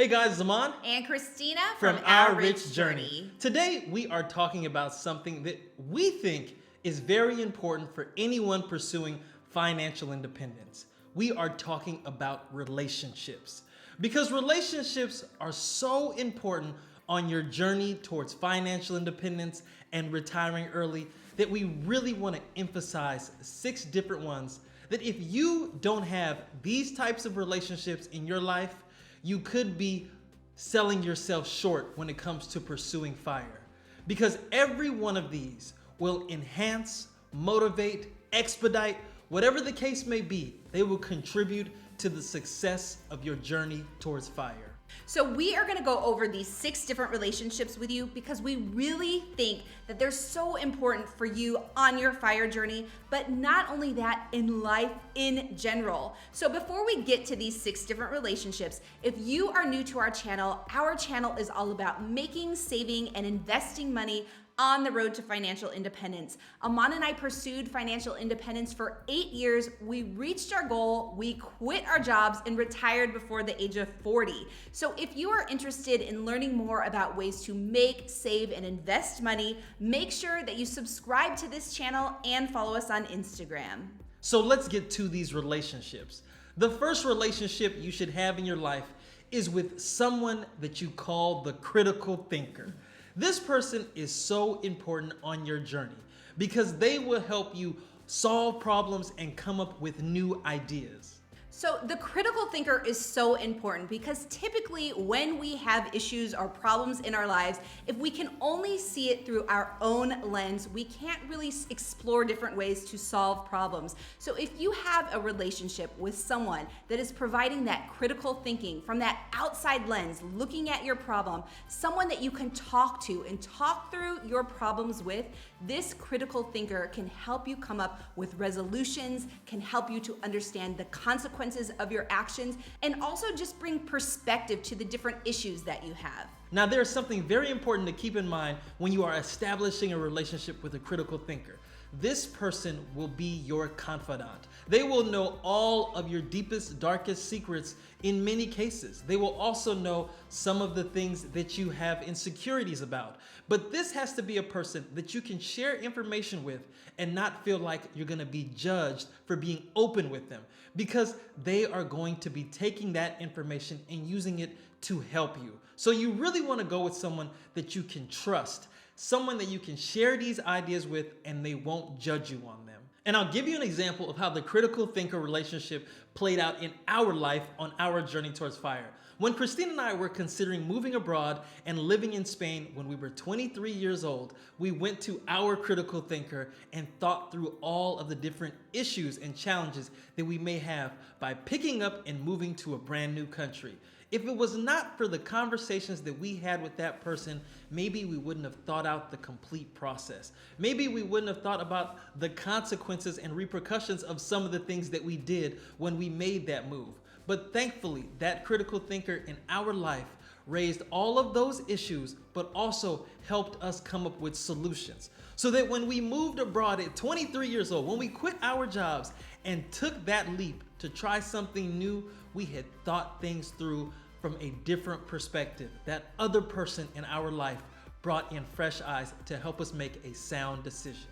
Hey guys, Zaman and Christina from Our Rich Journey. Today we are talking about something that we think is very important for anyone pursuing financial independence. We are talking about relationships because relationships are so important on your journey towards financial independence and retiring early that we really want to emphasize 6 different ones that if you don't have these types of relationships in your life, you could be selling yourself short when it comes to pursuing FIRE. Because every one of these will enhance, motivate, expedite, whatever the case may be, they will contribute to the success of your journey towards FIRE. So we are going to go over these 6 different relationships with you because we really think that they're so important for you on your FIRE journey, but not only that, in life in general. So before we get to these 6 different relationships, if you are new to our channel is all about making, saving, and investing money on the road to financial independence. Aman and I pursued financial independence for 8 years. We reached our goal, we quit our jobs, and retired before the age of 40. So if you are interested in learning more about ways to make, save, and invest money, make sure that you subscribe to this channel and follow us on Instagram. So let's get to these relationships. The first relationship you should have in your life is with someone that you call the critical thinker. This person is so important on your journey because they will help you solve problems and come up with new ideas. So the critical thinker is so important because typically when we have issues or problems in our lives, if we can only see it through our own lens, we can't really explore different ways to solve problems. So if you have a relationship with someone that is providing that critical thinking from that outside lens, looking at your problem, someone that you can talk to and talk through your problems with, this critical thinker can help you come up with resolutions, can help you to understand the consequences of your actions, and also just bring perspective to the different issues that you have. Now, there's something very important to keep in mind when you are establishing a relationship with a critical thinker. This person will be your confidant. They will know all of your deepest, darkest secrets in many cases. They will also know some of the things that you have insecurities about. But this has to be a person that you can share information with and not feel like you're going to be judged for being open with them, because they are going to be taking that information and using it to help you. So you really want to go with someone that you can trust, someone that you can share these ideas with and they won't judge you on them. And I'll give you an example of how the critical thinker relationship played out in our life on our journey towards FIRE. When Christine and I were considering moving abroad and living in Spain when we were 23 years old, we went to our critical thinker and thought through all of the different issues and challenges that we may have by picking up and moving to a brand new country. If it was not for the conversations that we had with that person, maybe we wouldn't have thought out the complete process. Maybe we wouldn't have thought about the consequences and repercussions of some of the things that we did when we made that move. But thankfully, that critical thinker in our life raised all of those issues, but also helped us come up with solutions. So that when we moved abroad at 23 years old, when we quit our jobs and took that leap to try something new, we had thought things through from a different perspective. That other person in our life brought in fresh eyes to help us make a sound decision.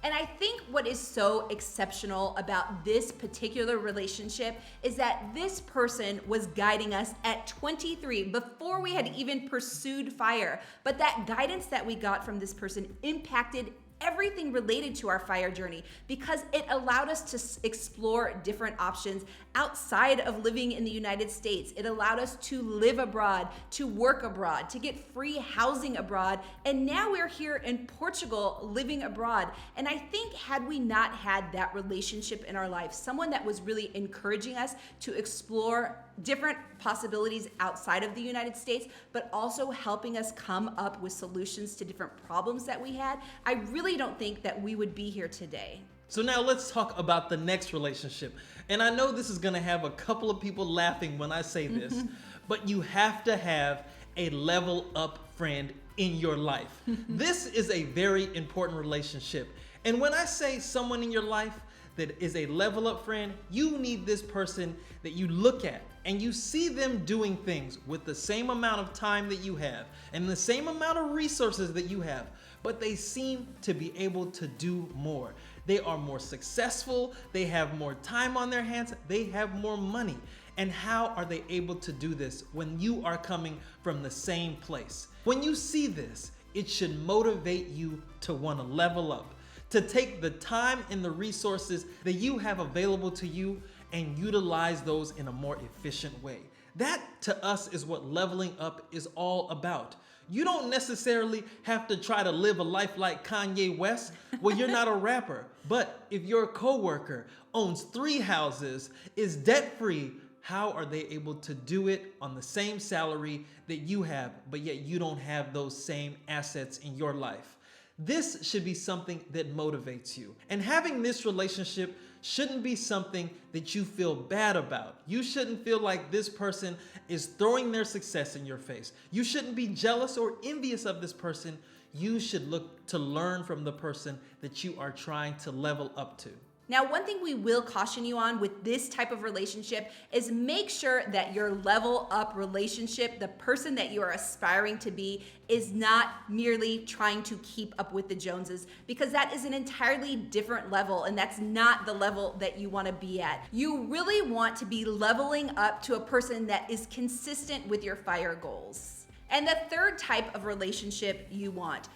And I think what is so exceptional about this particular relationship is that this person was guiding us at 23 before we had even pursued FIRE. But that guidance that we got from this person impacted everything related to our FIRE journey because it allowed us to explore different options outside of living in the United States. It allowed us to live abroad, to work abroad, to get free housing abroad, and now we're here in Portugal living abroad. And I think had we not had that relationship in our life, someone that was really encouraging us to explore different possibilities outside of the United States, but also helping us come up with solutions to different problems that we had, I really don't think that we would be here today. So now let's talk about the next relationship. And I know this is gonna have a couple of people laughing when I say this, but you have to have a level up friend in your life. This is a very important relationship. And when I say someone in your life that is a level up friend, you need this person that you look at and you see them doing things with the same amount of time that you have and the same amount of resources that you have, but they seem to be able to do more. They are more successful, they have more time on their hands, they have more money. And how are they able to do this when you are coming from the same place? When you see this, it should motivate you to want to level up, to take the time and the resources that you have available to you and utilize those in a more efficient way. That to us is what leveling up is all about. You don't necessarily have to try to live a life like Kanye West. Well, you're not a rapper. But if your coworker owns 3 houses, is debt-free, how are they able to do it on the same salary that you have, but yet you don't have those same assets in your life? This should be something that motivates you. And having this relationship shouldn't be something that you feel bad about. You shouldn't feel like this person is throwing their success in your face. You shouldn't be jealous or envious of this person. You should look to learn from the person that you are trying to level up to. Now, one thing we will caution you on with this type of relationship is make sure that your level up relationship, the person that you are aspiring to be, is not merely trying to keep up with the Joneses, because that is an entirely different level and that's not the level that you want to be at. You really want to be leveling up to a person that is consistent with your FIRE goals. And the third type of relationship you want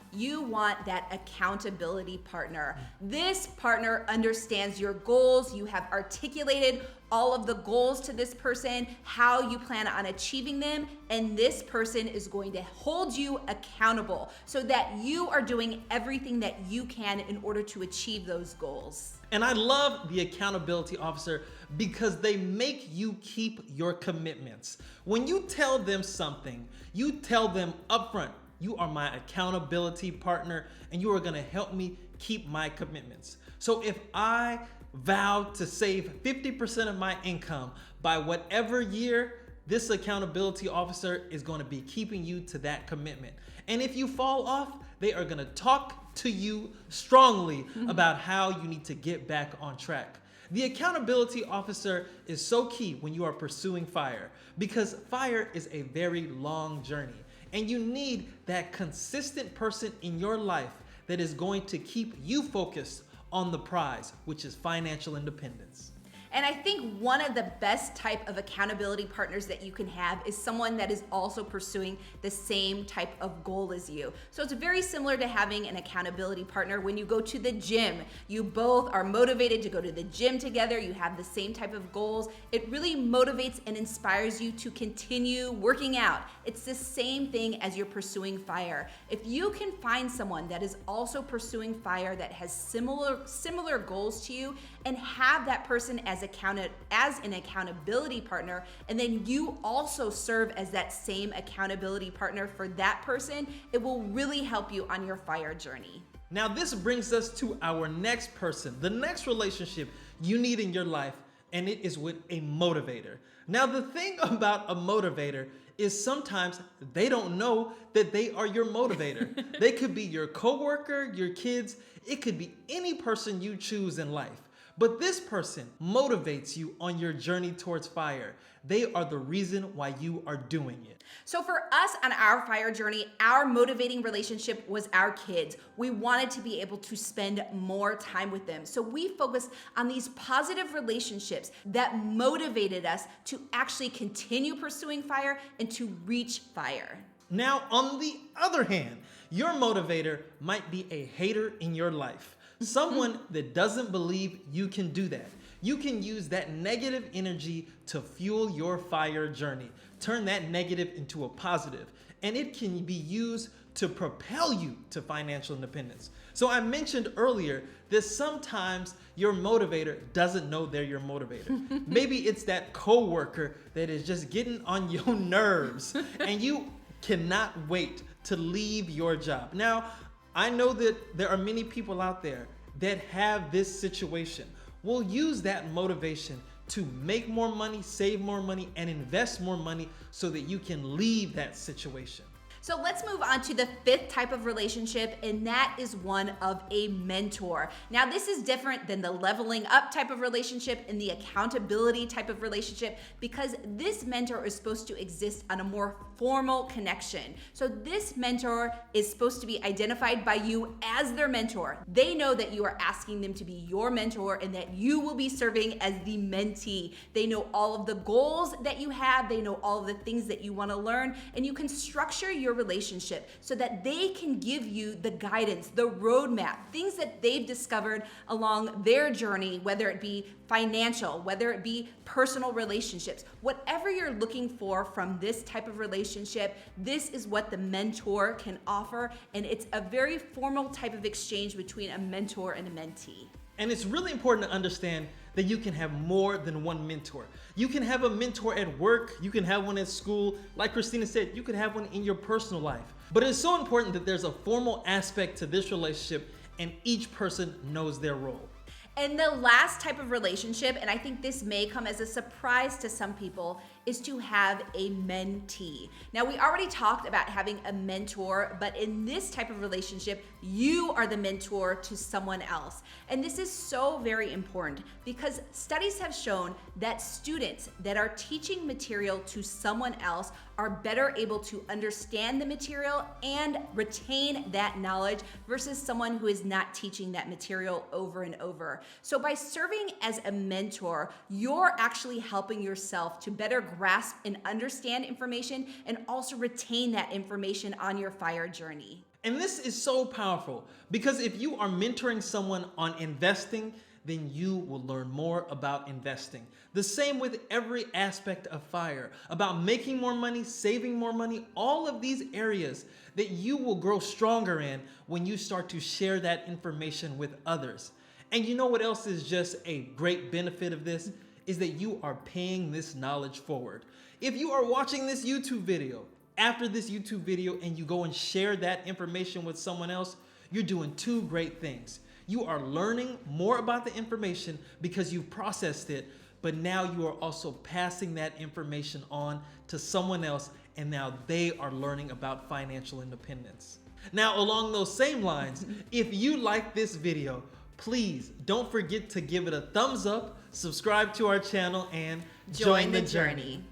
that accountability partner. This partner understands your goals. You have articulated all of the goals to this person, how you plan on achieving them, and this person is going to hold you accountable so that you are doing everything that you can in order to achieve those goals. And I love the accountability officer because they make you keep your commitments. When you tell them something, you tell them upfront, you are my accountability partner and you are gonna help me keep my commitments. So if I vow to save 50% of my income by whatever year, this accountability officer is going to be keeping you to that commitment. And if you fall off, they are going to talk to you strongly about how you need to get back on track. The accountability officer is so key when you are pursuing FIRE, because FIRE is a very long journey and you need that consistent person in your life that is going to keep you focused on the prize, which is financial independence. And I think one of the best type of accountability partners that you can have is someone that is also pursuing the same type of goal as you. So it's very similar to having an accountability partner when you go to the gym. You both are motivated to go to the gym together. You have the same type of goals. It really motivates and inspires you to continue working out. It's the same thing as you're pursuing FIRE. If you can find someone that is also pursuing FIRE that has similar goals to you and have that person as an accountability partner, and then you also serve as that same accountability partner for that person, it will really help you on your FIRE journey. Now this brings us to our next person, the next relationship you need in your life, and it is with a motivator. Now the thing about a motivator is sometimes they don't know that they are your motivator. They could be your coworker, your kids, it could be any person you choose in life. But this person motivates you on your journey towards FIRE. They are the reason why you are doing it. So for us on our FIRE journey, our motivating relationship was our kids. We wanted to be able to spend more time with them. So we focused on these positive relationships that motivated us to actually continue pursuing FIRE and to reach FIRE. Now, on the other hand, your motivator might be a hater in your life. Someone that doesn't believe you can do that. You can use that negative energy to fuel your FIRE journey. Turn that negative into a positive, and it can be used to propel you to financial independence. So I mentioned earlier that sometimes your motivator doesn't know they're your motivator. Maybe it's that coworker that is just getting on your nerves and you cannot wait to leave your job. Now, I know that there are many people out there that have this situation. We'll use that motivation to make more money, save more money, and invest more money so that you can leave that situation. So let's move on to the fifth type of relationship, and that is one of a mentor. Now, this is different than the leveling up type of relationship and the accountability type of relationship, because this mentor is supposed to exist on a more formal connection. So this mentor is supposed to be identified by you as their mentor. They know that you are asking them to be your mentor and that you will be serving as the mentee. They know all of the goals that you have. They know all of the things that you want to learn, and you can structure your relationship so that they can give you the guidance, the roadmap, things that they've discovered along their journey, whether it be financial, whether it be personal relationships, whatever you're looking for from this type of relationship, this is what the mentor can offer. And it's a very formal type of exchange between a mentor and a mentee. And it's really important to understand that you can have more than one mentor. You can have a mentor at work, you can have one at school. Like Christina said, you could have one in your personal life. But it's so important that there's a formal aspect to this relationship and each person knows their role. And the last type of relationship, and I think this may come as a surprise to some people, is to have a mentee. Now, we already talked about having a mentor, but in this type of relationship, you are the mentor to someone else. And this is so very important because studies have shown that students that are teaching material to someone else are better able to understand the material and retain that knowledge versus someone who is not teaching that material over and over. So by serving as a mentor, you're actually helping yourself to better grasp and understand information and also retain that information on your FIRE journey. And this is so powerful because if you are mentoring someone on investing, then you will learn more about investing. The same with every aspect of FIRE, about making more money, saving more money, all of these areas that you will grow stronger in when you start to share that information with others. And you know what else is just a great benefit of this? Is that you are paying this knowledge forward. If you are watching this YouTube video, after this YouTube video and you go and share that information with someone else, you're doing two great things. You are learning more about the information because you've processed it, but now you are also passing that information on to someone else, and now they are learning about financial independence. Now, along those same lines, if you like this video, please don't forget to give it a thumbs up, subscribe to our channel, and join the journey.